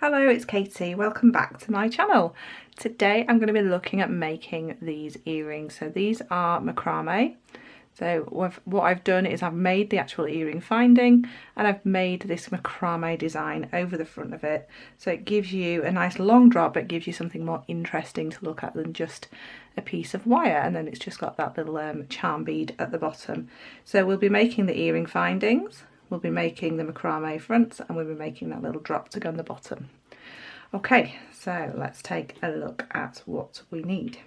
Hello, it's Katie. Welcome back to my channel. Today I'm going to be looking at making these earrings. So these are macrame. So what I've done is I've made the actual earring finding and I've made this macrame design over the front of it. So it gives you a nice long drop, but gives you something more interesting to look at than just a piece of wire. And then it's just got that little charm bead at the bottom. So we'll be making the earring findings. We'll be making the macrame fronts and we'll be making that little drop to go on the bottom. Okay, so let's take a look at what we need.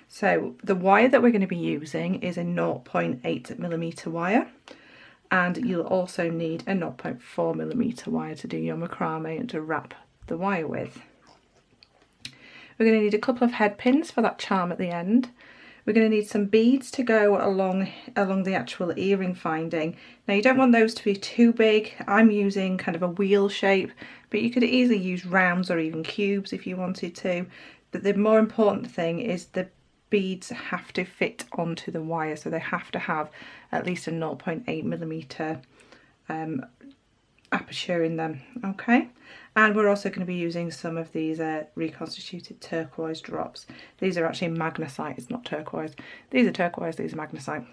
So the wire that we're going to be using is a 0.8mm wire, and you'll also need a 0.4mm wire to do your macrame and to wrap the wire with. We're going to need a couple of head pins for that charm at the end. We're going to need some beads to go along the actual earring finding. Now you don't want those to be too big. I'm using kind of a wheel shape, but you could easily use rounds or even cubes if you wanted to. But the more important thing is the beads have to fit onto the wire, so they have to have at least a 0.8mm aperture in them. Okay, and we're also going to be using some of these reconstituted turquoise drops. These are actually magnesite, it's not turquoise. These are turquoise, these are magnesite.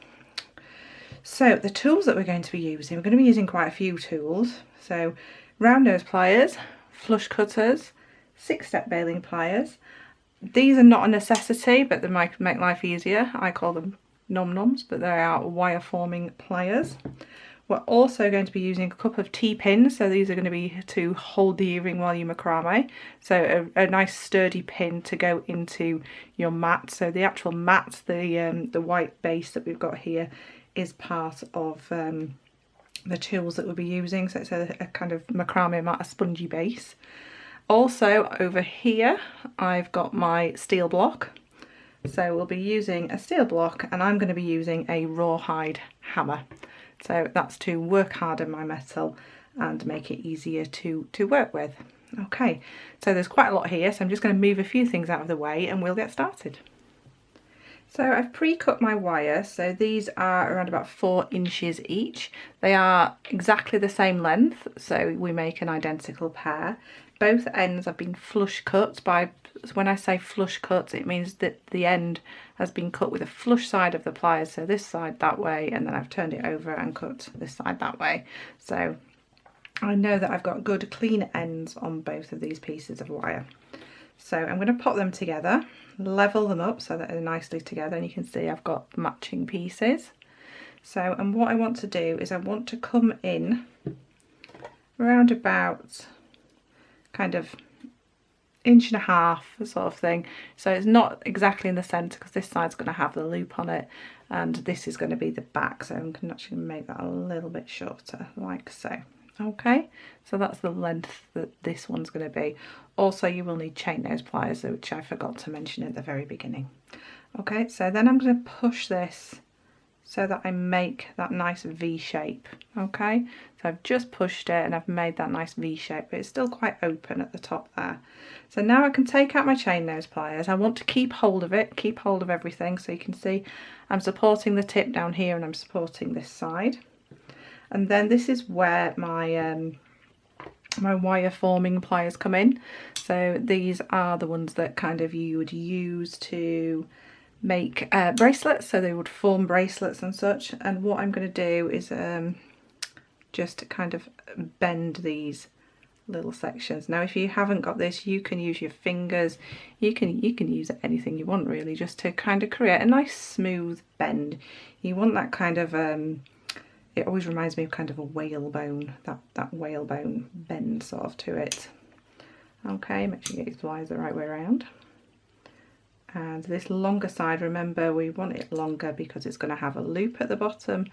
So the tools that we're going to be using, we're going to be using quite a few tools. So round nose pliers, flush cutters, 6-step baling pliers. These are not a necessity, but they might make life easier. I call them nom-noms, but they are wire forming pliers. We're also going to be using a couple of T-pins, so these are going to be to hold the earring while you macrame. So a nice sturdy pin to go into your mat. So the actual mat, the white base that we've got here, is part of the tools that we'll be using. So it's a kind of macrame mat, a spongy base. Also over here, I've got my steel block. So we'll be using a steel block, and I'm going to be using a rawhide hammer. So that's to work harden my metal and make it easier to work with. Okay, so there's quite a lot here, so I'm just going to move a few things out of the way and we'll get started. So I've pre-cut my wire, so these are around about 4 inches each. They are exactly the same length, so we make an identical pair. Both ends have been flush cut. When I say flush cut, it means that the end has been cut with a flush side of the pliers, so this side that way, and then I've turned it over and cut this side that way. So I know that I've got good clean ends on both of these pieces of wire. So I'm going to pop them together, level them up so that they're nicely together, and you can see I've got matching pieces. So, and what I want to do is I want to come in around about kind of 1.5 inch sort of thing. So it's not exactly in the centre because this side's going to have the loop on it and this is going to be the back, so I'm going to actually make that a little bit shorter like so. Okay, so that's the length that this one's going to be. Also you will need chain nose pliers, which I forgot to mention at the very beginning. Okay, so then I'm going to push this so that I make that nice V shape. Okay, so I've just pushed it and I've made that nice V shape, but it's still quite open at the top there. So now I can take out my chain nose pliers. I want to keep hold of it, keep hold of everything, so you can see I'm supporting the tip down here and I'm supporting this side. And then this is where my my wire forming pliers come in. So these are the ones that kind of you would use to make bracelets, so they would form bracelets and such. And what I'm going to do is just kind of bend these little sections. Now if you haven't got this, you can use your fingers, you can use anything you want really, just to kind of create a nice smooth bend. You want that kind of it always reminds me of kind of a whalebone, that whalebone bend sort of to it. Okay, make sure you get your pliers the right way around. And this longer side, remember we want it longer because it's going to have a loop at the bottom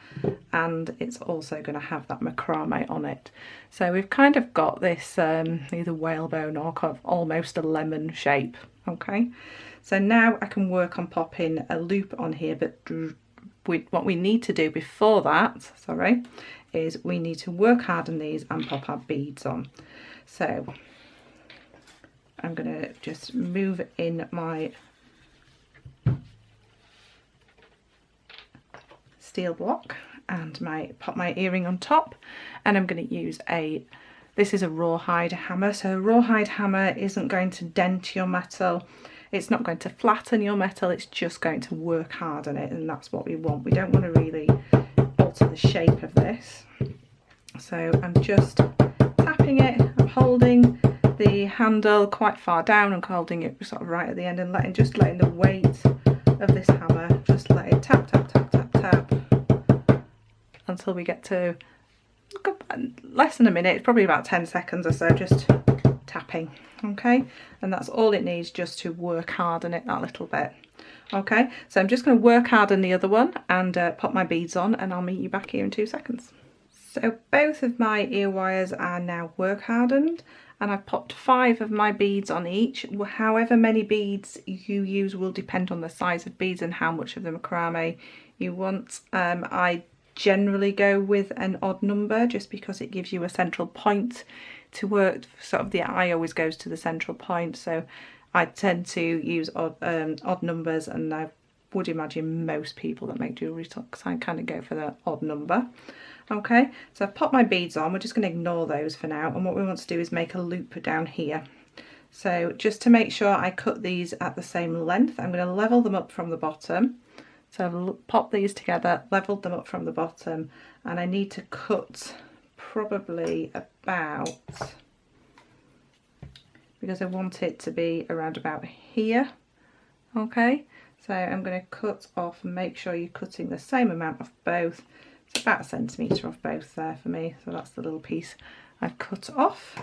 and it's also going to have that macrame on it. So we've kind of got this either whalebone or kind of almost a lemon shape. Okay, so now I can work on popping a loop on here, but what we need to do before that, sorry, is we need to work harden these and pop our beads on. So I'm going to just move in my steel block and pop my earring on top, and I'm going to use a This is a rawhide hammer, so a rawhide hammer isn't going to dent your metal, it's not going to flatten your metal, it's just going to work hard on it, and that's what we want. We don't want to really alter the shape of this. So I'm just tapping it, I'm holding the handle quite far down and holding it sort of right at the end, and letting the weight of this hammer, just let it tap, tap, tap, tap, tap, until we get to less than a minute, probably about 10 seconds or so, just tapping. Okay, and that's all it needs, just to work hard on it that little bit. Okay, so I'm just going to work hard on the other one and pop my beads on, and I'll meet you back here in 2 seconds. So both of my ear wires are now work hardened, and I've popped 5 of my beads on each. However many beads you use will depend on the size of beads and how much of the macrame you want. I generally go with an odd number just because it gives you a central point to work. Sort of the eye always goes to the central point, so I tend to use odd numbers, and I would imagine most people that make jewellery kind of go for the odd number. Okay, so I've popped my beads on, we're just going to ignore those for now, and what we want to do is make a loop down here. So just to make sure I cut these at the same length, I'm going to level them up from the bottom. So I've popped these together, leveled them up from the bottom, and I need to cut probably about, because I want it to be around about here. Okay, so I'm going to cut off, and make sure you're cutting the same amount of both. It's about 1 centimetre off both there for me, so that's the little piece I've cut off.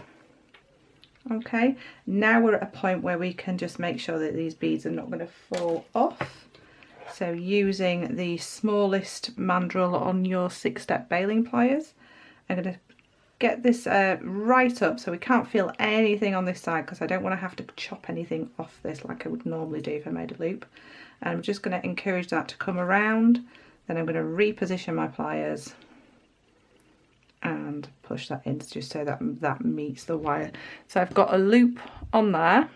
Okay, now we're at a point where we can just make sure that these beads are not going to fall off. So using the smallest mandrel on your 6-step baling pliers, I'm going to get this right up so we can't feel anything on this side, because I don't want to have to chop anything off this like I would normally do if I made a loop. And I'm just going to encourage that to come around. Then I'm going to reposition my pliers and push that in just so that that meets the wire. So I've got a loop on there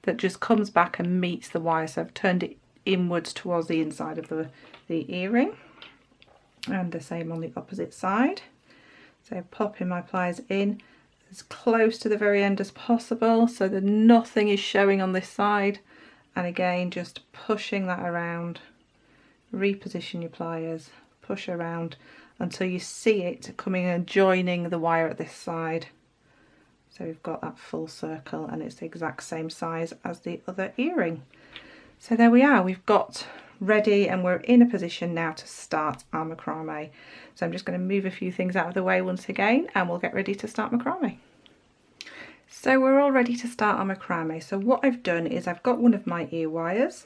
that just comes back and meets the wire. So I've turned it inwards towards the inside of the earring, and the same on the opposite side. So popping my pliers in as close to the very end as possible so that nothing is showing on this side, and again just pushing that around. Reposition your pliers, push around until you see it coming and joining the wire at this side. So we've got that full circle, and it's the exact same size as the other earring. So there we are, we've got ready, and we're in a position now to start our macrame. So I'm just going to move a few things out of the way once again, and we'll get ready to start macrame. So we're all ready to start our macrame. So what I've done is I've got one of my ear wires,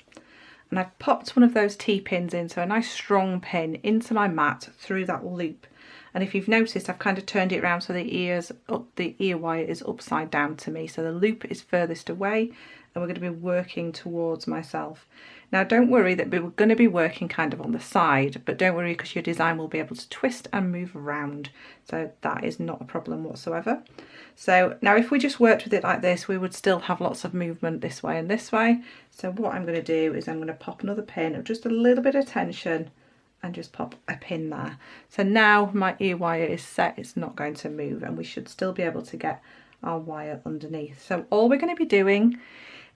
and I've popped one of those T-pins in, so a nice strong pin into my mat through that loop. And if you've noticed, I've kind of turned it around so the ear wire is upside down to me, so the loop is furthest away, and we're going to be working towards myself. Now don't worry that we're going to be working kind of on the side, but don't worry, because your design will be able to twist and move around, so that is not a problem whatsoever. So now if we just worked with it like this, we would still have lots of movement this way and this way. So what I'm going to do is I'm going to pop another pin of just a little bit of tension and just pop a pin there. So now my ear wire is set, it's not going to move, and we should still be able to get our wire underneath. So all we're going to be doing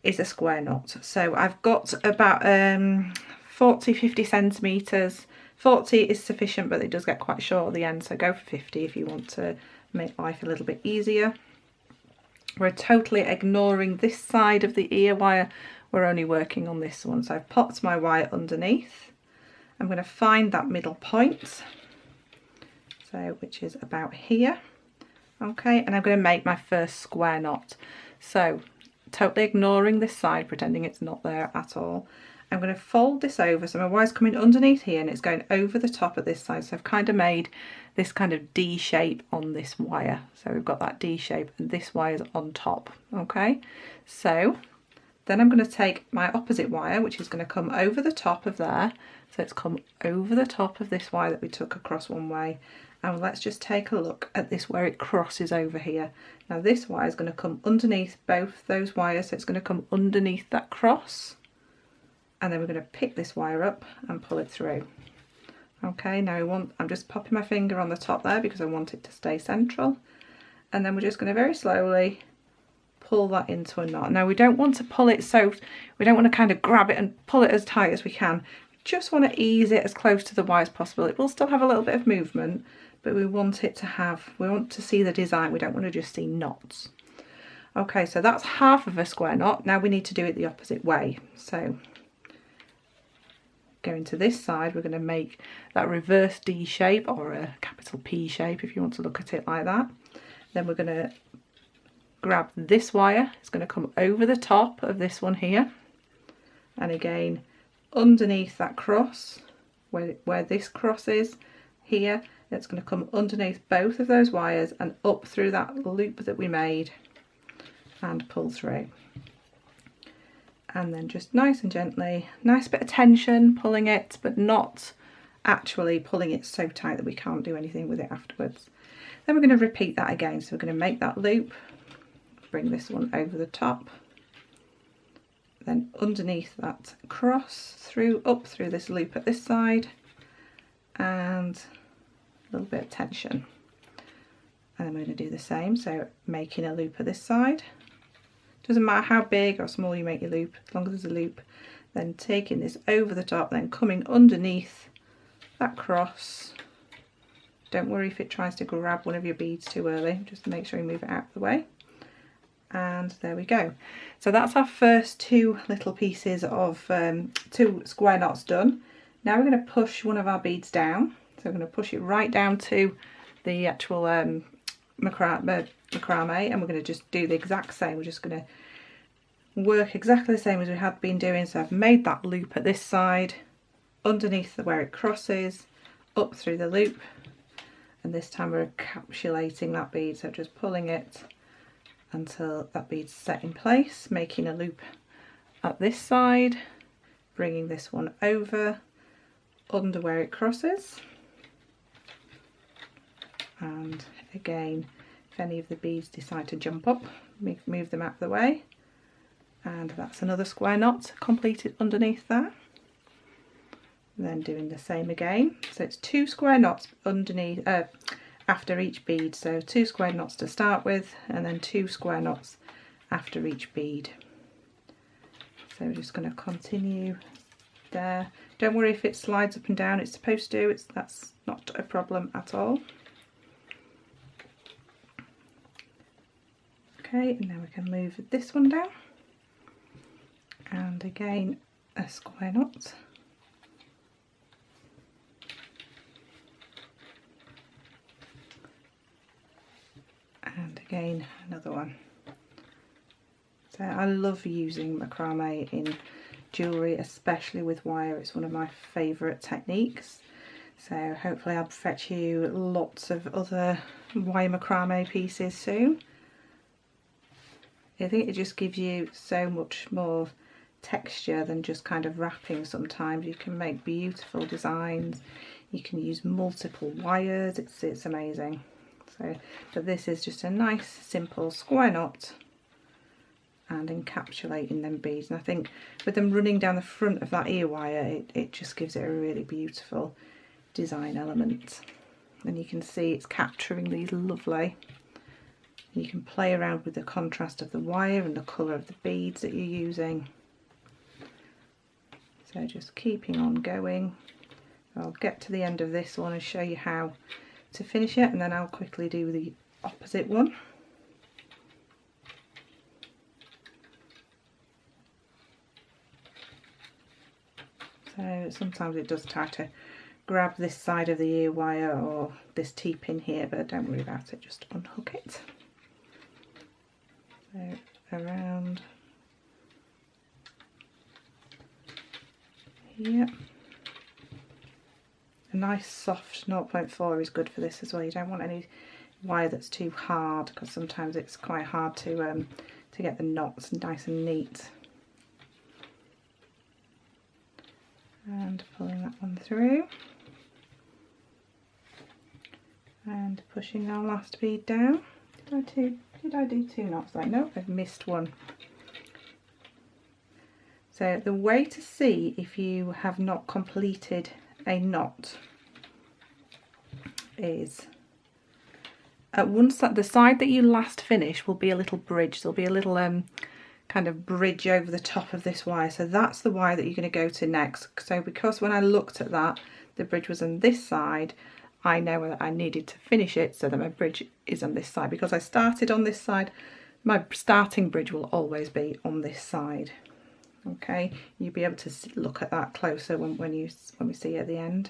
is a square knot. So I've got about 40-50 centimetres. 40 is sufficient, but it does get quite short at the end, so go for 50 if you want to make life a little bit easier. We're totally ignoring this side of the ear wire, we're only working on this one. So I've popped my wire underneath. I'm going to find that middle point, so which is about here. Okay, and I'm going to make my first square knot. So totally ignoring this side, pretending it's not there at all. I'm going to fold this over, so my wire's coming underneath here and it's going over the top of this side. So I've kind of made this kind of D shape on this wire. So we've got that D shape and this wire's on top. Okay, so then I'm going to take my opposite wire, which is going to come over the top of there. So it's come over the top of this wire that we took across one way. And let's just take a look at this where it crosses over here. Now this wire is going to come underneath both those wires, so it's going to come underneath that cross. And then we're going to pick this wire up and pull it through. Okay, now I'm just popping my finger on the top there because I want it to stay central. and then we're just going to very slowly pull that into a knot. Now we don't want to pull it, so we don't want to kind of grab it and pull it as tight as we can. We just want to ease it as close to the wire as possible. It will still have a little bit of movement, but we want it to have, we want to see the design. We don't want to just see knots. Okay, so that's half of a square knot. Now we need to do it the opposite way. So going to this side, we're going to make that reverse D shape, or a capital P shape if you want to look at it like that. Then we're going to grab this wire. It's going to come over the top of this one here, and again underneath that cross where this cross is here, it's going to come underneath both of those wires and up through that loop that we made and pull through. And then just nice and gently, nice bit of tension pulling it, but not actually pulling it so tight that we can't do anything with it afterwards. Then we're going to repeat that again. So we're going to make that loop, bring this one over the top, then underneath that cross, through, up through this loop at this side, and a little bit of tension. And then we're going to do the same, so making a loop at this side. Doesn't matter how big or small you make your loop, as long as there's a loop. Then taking this over the top, then coming underneath that cross. Don't worry if it tries to grab one of your beads too early, just make sure you move it out of the way. And there we go. So that's our first two little pieces of two square knots done. Now we're going to push one of our beads down. So we're going to push it right down to the actual macrame, and we're going to just do the exact same. We're just going to work exactly the same as we had been doing. So I've made that loop at this side, underneath where it crosses, up through the loop, and this time we're encapsulating that bead, so just pulling it until that bead's set in place, making a loop at this side, bringing this one over under where it crosses, and again if any of the beads decide to jump up, move them out of the way, and that's another square knot completed underneath that. Then doing the same again, so it's 2 square knots underneath after each bead, so 2 square knots to start with and then 2 square knots after each bead. So we're just going to continue there. Don't worry if it slides up and down, it's supposed to, that's not a problem at all. Okay, and now we can move this one down, and again a square knot. And again another one. So I love using macrame in jewellery, especially with wire. It's one of my favourite techniques. So hopefully I'll fetch you lots of other wire macrame pieces soon. I think it just gives you so much more texture than just kind of wrapping. Sometimes you can make beautiful designs, you can use multiple wires, it's amazing. So, but this is just a nice simple square knot and encapsulating them beads, and I think with them running down the front of that ear wire, it just gives it a really beautiful design element. And you can see it's capturing these lovely. You can play around with the contrast of the wire and the colour of the beads that you're using. So just keeping on going. I'll get to the end of this one and show you how to finish it, and then I'll quickly do the opposite one. So sometimes it does try to grab this side of the ear wire or this T-pin here, but don't worry about it, just unhook it. So around here. A nice soft 0.4 is good for this as well. You don't want any wire that's too hard, because sometimes it's quite hard to get the knots nice and neat. And pulling that one through. And pushing our last bead down. Did I do 2 knots there? No, I've missed one. So the way to see if you have not completed a knot is at one side, the side that you last finish will be a little bridge. There'll be a little kind of bridge over the top of this wire. So that's the wire that you're going to go to next. So because when I looked at that, the bridge was on this side, I know that I needed to finish it so that my bridge is on this side. Because I started on this side, my starting bridge will always be on this side. Okay, you'll be able to look at that closer when we see it at the end.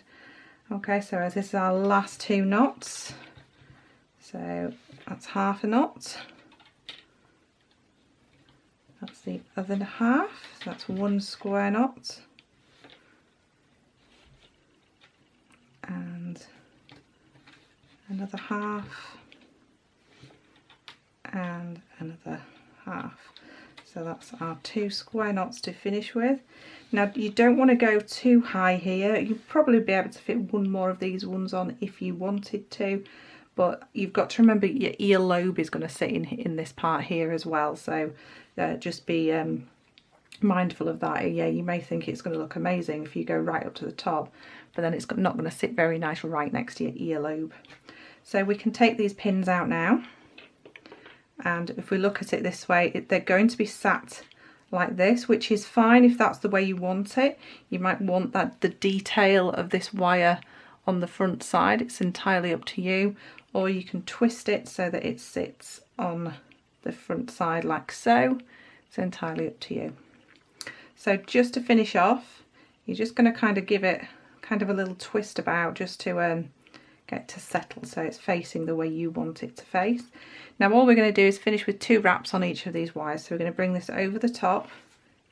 Okay, so as this is our last 2 knots, so that's half a knot, that's the other half, so that's 1 square knot, and another half, and another half. So that's our 2 square knots to finish with. Now you don't want to go too high here. You'll probably be able to fit 1 more of these ones on if you wanted to, but you've got to remember your earlobe is going to sit in this part here as well, so just be mindful of that. Yeah, you may think it's going to look amazing if you go right up to the top, but then it's not going to sit very nice right next to your earlobe. So we can take these pins out now. And if we look at it this way, they're going to be sat like this, which is fine if that's the way you want it. You might want the detail of this wire on the front side. It's entirely up to you. Or you can twist it so that it sits on the front side like so. It's entirely up to you. So just to finish off, you're just going to kind of give it kind of a little twist about just to get to settle so it's facing the way you want it to face. Now all we're going to do is finish with 2 wraps on each of these wires. So we're going to bring this over the top,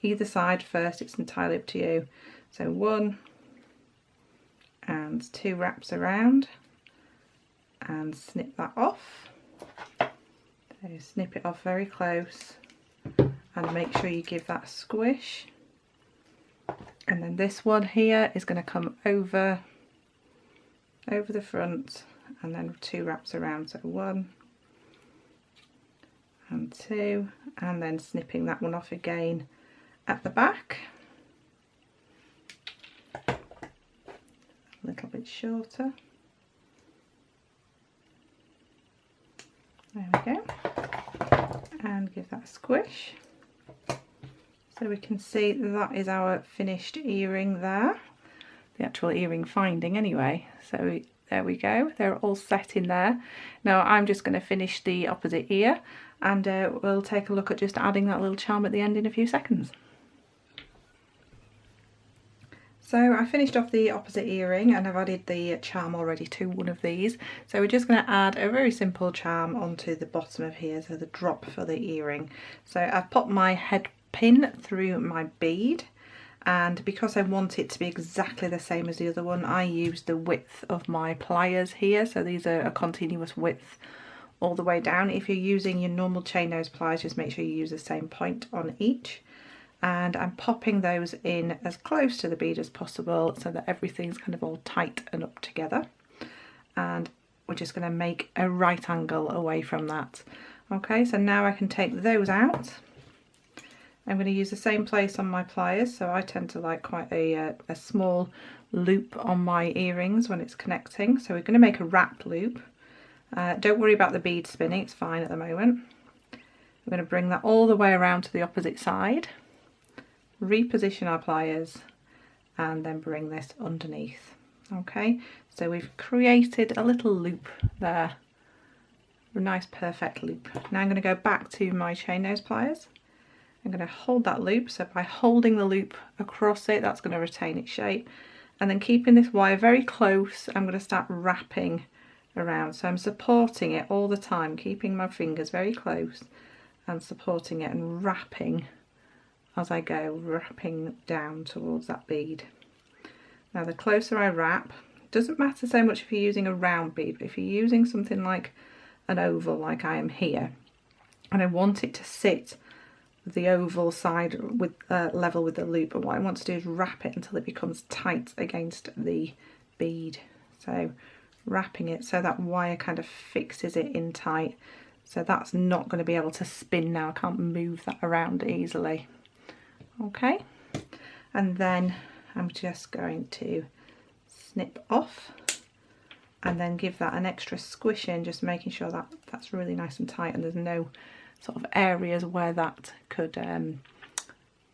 either side first, it's entirely up to you. So 1 and 2 wraps around and snip that off. So snip it off very close and make sure you give that a squish. And then this one here is going to come over the front and then 2 wraps around, so 1 and 2, and then snipping that one off again at the back, a little bit shorter. There we go, and give that a squish. So we can see that is our finished earring there, the actual earring finding anyway. So there we go, they're all set in there. Now I'm just going to finish the opposite ear, and we'll take a look at just adding that little charm at the end in a few seconds. So I finished off the opposite earring and I've added the charm already to one of these. So we're just going to add a very simple charm onto the bottom of here, so the drop for the earring. So I've popped my head pin through my bead, and because I want it to be exactly the same as the other one, I used the width of my pliers here. So these are a continuous width all the way down. If you're using your normal chain nose pliers, just make sure you use the same point on each. And I'm popping those in as close to the bead as possible so that everything's kind of all tight and up together. And we're just going to make a right angle away from that. Okay, so now I can take those out. I'm going to use the same place on my pliers, so I tend to like quite a small loop on my earrings when it's connecting. So we're going to make a wrap loop. Don't worry about the bead spinning, it's fine at the moment. We're going to bring that all the way around to the opposite side, reposition our pliers, and then bring this underneath. Okay, so we've created a little loop there, a nice perfect loop. Now I'm going to go back to my chain nose pliers. I'm going to hold that loop, so by holding the loop across it, that's going to retain its shape. And then keeping this wire very close, I'm going to start wrapping around. So I'm supporting it all the time, keeping my fingers very close and supporting it and wrapping as I go, wrapping down towards that bead. Now the closer I wrap, it doesn't matter so much if you're using a round bead, but if you're using something like an oval like I am here, and I want it to sit the oval side with level with the loop, and what I want to do is wrap it until it becomes tight against the bead. So wrapping it so that wire kind of fixes it in tight, so that's not going to be able to spin now. I can't move that around easily. Okay, and then I'm just going to snip off and then give that an extra squish in, just making sure that that's really nice and tight and there's no sort of areas where that could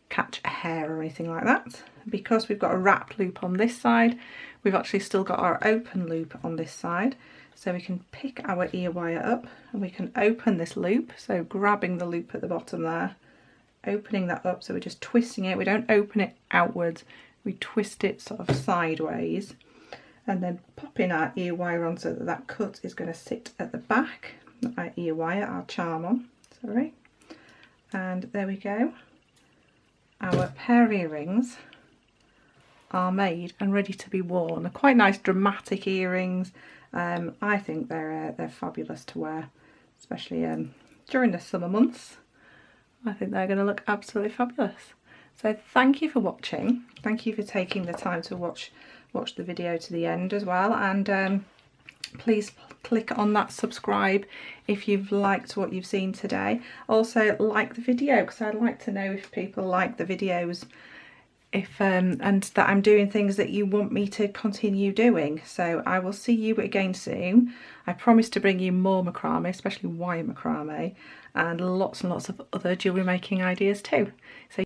catch a hair or anything like that. Because we've got a wrap loop on this side, we've actually still got our open loop on this side, so we can pick our ear wire up and we can open this loop, so grabbing the loop at the bottom there, opening that up, so we're just twisting it. We don't open it outwards, we twist it sort of sideways, and then popping our ear wire on so that that cut is going to sit at the back, not our ear wire, our charm on, sorry. And there we go. Our pair earrings are made and ready to be worn. They're quite nice dramatic earrings. I think they're fabulous to wear, especially during the summer months. I think they're going to look absolutely fabulous. So thank you for watching. Thank you for taking the time to watch the video to the end as well, and please click on that subscribe if you've liked what you've seen today. Also like the video, because I'd like to know if people like the videos, if and that I'm doing things that you want me to continue doing. So I will see you again soon. I promise to bring you more macrame, especially wire macrame, and lots of other jewellery making ideas too. So